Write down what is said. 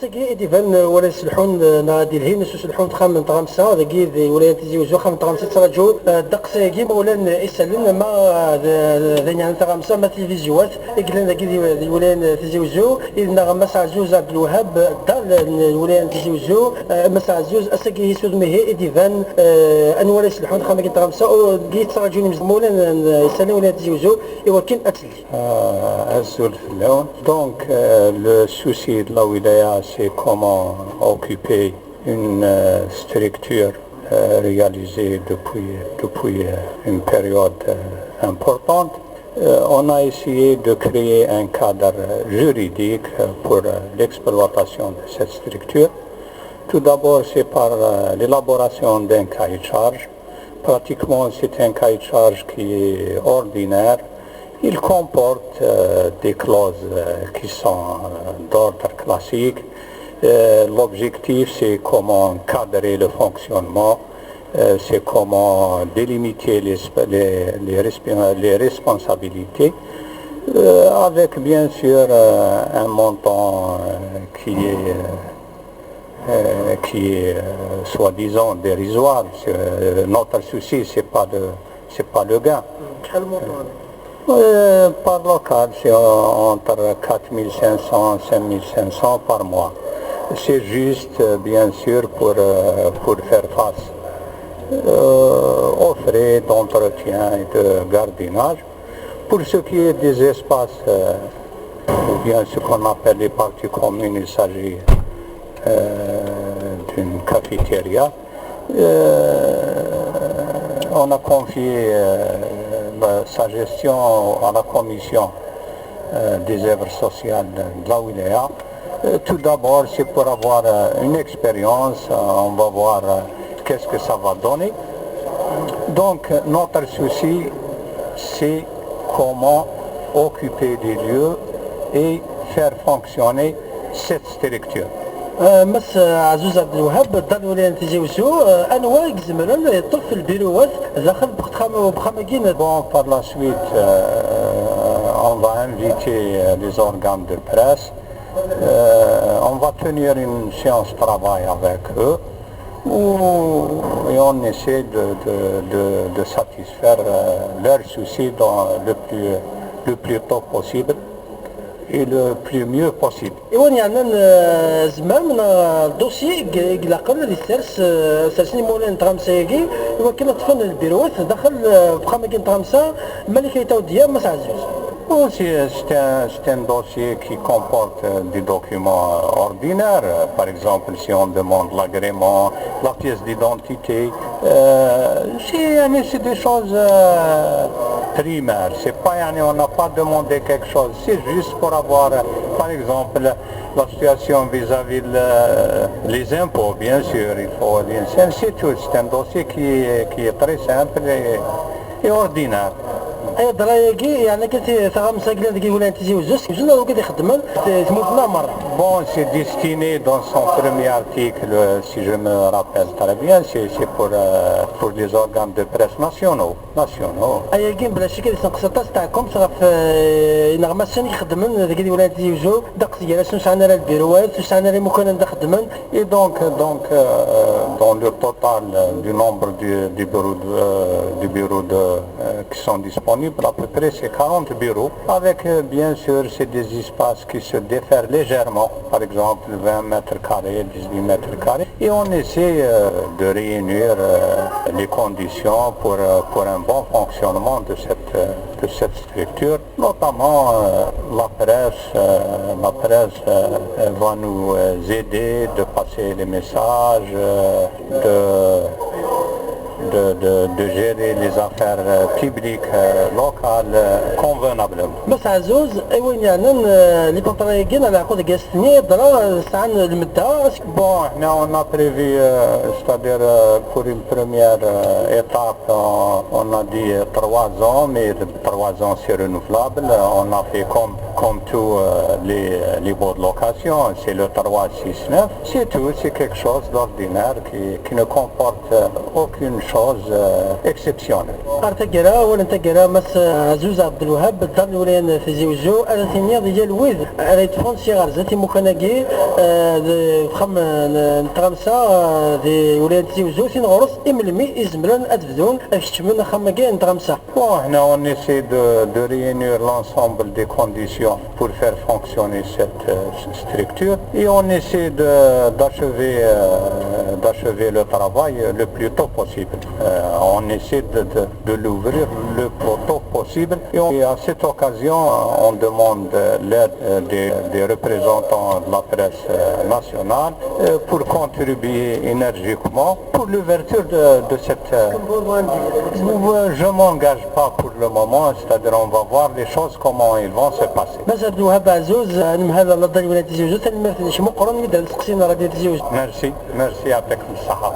سكي ديفان ولا سلحون نادي الهين سلحون تخام تغامسا ذاكي ذي ولا تيزي وزو خام تغامسا تراجو دقس كي مولا يسالن ما ذي تغامسا ما تلفزيوات يقلن ذاكي ذي ولا تيزي وزو إذا غمس عزوز عبد الوهاب دار ولا تيزي وزو مس عزوز أسكي يسود مه ديفان أن ولا سلحون خام كي تغامسا أو كي تراجوني مولا يسالن ولا تيزي وزو يوكل أتلي أزول في اللون دونك لو سوسي de la wilaya, c'est comment occuper une structure réalisée depuis une période importante. On a essayé de créer un cadre juridique pour l'exploitation de cette structure. Tout d'abord, c'est par l'élaboration d'un cahier de charge. Pratiquement, c'est un cahier de charge qui est ordinaire. Il comporte des clauses qui sont d'ordre classique. L'objectif, c'est comment cadrer le fonctionnement, c'est comment délimiter les responsabilités, avec bien sûr un montant qui est soi-disant dérisoire. Notre souci, c'est pas le gain. Quel montant? Par local, c'est entre 4500 et 5500 par mois. C'est juste, bien sûr, pour faire face aux frais d'entretien et de gardiennage. Pour ce qui est des espaces, ou bien ce qu'on appelle les parties communes, il s'agit d'une cafétéria. On a confié sa gestion à la commission des œuvres sociales de la wilaya. Tout d'abord, c'est pour avoir une expérience, on va voir qu'est-ce que ça va donner. Donc, notre souci, c'est comment occuper des lieux et faire fonctionner cette structure. مس عزوز عبد الوهاب دار ولا نتجاوزو انواع يزمرن يطف في البيروات داخل بخماكين. Bon, par la suite, on va inviter les organes de presse. On va tenir une séance de travail avec eux et on essaie de satisfaire leurs soucis le plus tôt possible et le plus mieux possible. ايوان يعني زمان من الدوسي قلاقنا اللي سرسني مولانا تغامساكي ايوا كما طفن البيروات دخل بقى مكان تغامسا ملكي تاو ديال ما سعزوز. C'est un dossier qui comporte des documents ordinaires. Par exemple, si on demande l'agrément, la pièce d'identité, c'est des choses primaires. C'est pas, on n'a pas demandé quelque chose. C'est juste pour avoir, par exemple, la situation vis-à-vis les impôts, bien sûr. Il faut, c'est tout. C'est un dossier qui est très simple et ordinaire. اي درايكي يعني كنت تغامسا كلا ديك ولا تيزيوزوس جونا هو كيدي خدمن تموتنا مره. Bon, c'est destiné dans son premier article, si je me rappelle très bien, c'est pour les organes de presse nationaux. اي كاين بلا شي كيدي سنقسطاس تاعكم صراف نغمسان يخدمن ديك ولا تيزيوزو داك ديال شحال على البيروات شحال على مكان نخدمن. Et donc dans le total du nombre du bureaux qui sont disponibles, à peu près c'est 40 bureaux, avec bien sûr c'est des espaces qui se déferlent légèrement, par exemple 20 mètres carrés, 18 mètres carrés, et on essaie de réunir les conditions pour un bon fonctionnement de cette structure, notamment la presse va nous aider de passer les messages, de gérer les affaires publiques locales convenablement. بس عزوز ايوا يعني لي كونطرايكين على عقود كاستني درا ساعه المده. Bon, on a prévu, c'est-à-dire pour une première étape, on a dit 3 ans, mais 3 ans c'est renouvelable. On a fait comme comme tous les baux de location, c'est le 369. C'est tout, c'est quelque chose d'ordinaire qui ne comporte aucune chose exceptionnelle. ارتقرا ولا تقرا مس عزوز عبد الوهاب بالدار الوليان تزيوزو على ثانيه ديال الويد على فرنسي غارزتي مكناكي خم نتغمسا دي وليان تزيوزو سين غرس املمي ازمرن ادفدون اكتمن خماكي نتغمسا. Bon, on essaie de réunir l'ensemble des conditions pour faire fonctionner cette structure et on essaie d'achever le travail le plus tôt possible. On essaie de l'ouvrir le plus tôt possible et à cette occasion on demande l'aide des représentants de la presse nationale pour contribuer énergiquement pour l'ouverture de cette... Je ne m'engage pas pour le moment, c'est-à-dire on va voir les choses comment ils vont se passer. Merci, merci à Tekn Sahab.